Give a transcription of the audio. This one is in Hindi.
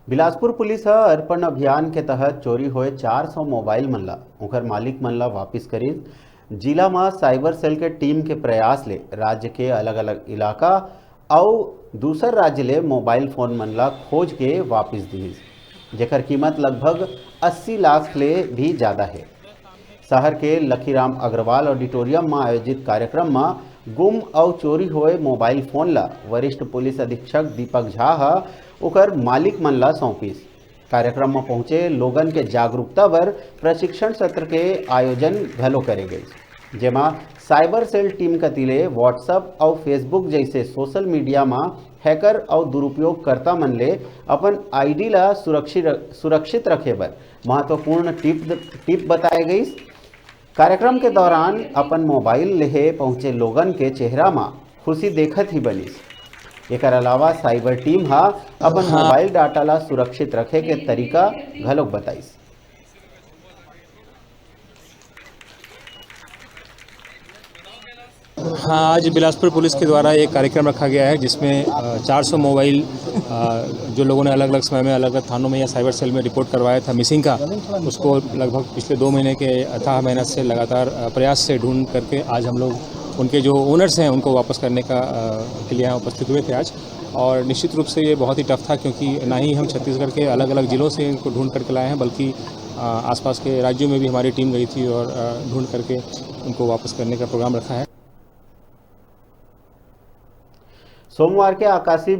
बिलासपुर पुलिस ह अर्पण अभियान के तहत चोरी होए 400 मोबाइल मन ला ओकर मालिक मन ला वापिस करिस। जिला में साइबर सेल के टीम के प्रयास ले राज्य के अलग अलग इलाका और दूसर राज्य ले मोबाइल फोन मन ला खोज के वापिस दिस, जेकर कीमत लगभग 80 लाख ले भी ज़्यादा है। शहर के लखीराम अग्रवाल ऑडिटोरियम में आयोजित कार्यक्रम में गुम और चोरी हुए मोबाइल फोन ला वरिष्ठ पुलिस अधीक्षक दीपक झा ओकर मालिक मन ला सौंपिस। कार्यक्रम में पहुंचे लोगन के जागरूकता बर प्रशिक्षण सत्र के आयोजन घलो करे गई, जेमा साइबर सेल टीम कतिले व्हाट्सएप और फेसबुक जैसे सोशल मीडिया में हैकर और दुरुपयोगकर्ता मन ले अपन आईडी ला सुरक्षित रखे बर महत्वपूर्ण टिप बताए गई। कार्यक्रम के दौरान अपन मोबाइल लेहे पहुंचे लोगन के चेहरा में खुशी देखत ही बनिस। एकर अलावा साइबर टीम हा अपन मोबाइल डाटा ला सुरक्षित रखे के तरीका घलोक बताइस। हाँ, आज बिलासपुर पुलिस के द्वारा एक कार्यक्रम रखा गया है जिसमें 400 मोबाइल जो लोगों ने अलग अलग समय में अलग अलग थानों में या साइबर सेल में रिपोर्ट करवाया था मिसिंग का, उसको लगभग पिछले 2 महीने के अथाह मेहनत से लगातार प्रयास से ढूंढ करके आज हम लोग उनके जो ओनर्स हैं उनको वापस करने के लिए यहाँ उपस्थित हुए थे आज। और निश्चित रूप से ये बहुत ही टफ था, क्योंकि ना ही हम छत्तीसगढ़ के अलग अलग ज़िलों से इनको ढूंढ करके लाए हैं, बल्कि आसपास के राज्यों में भी हमारी टीम गई थी और ढूंढ करके उनको वापस करने का प्रोग्राम रखा है। सोमवार के आकाशीय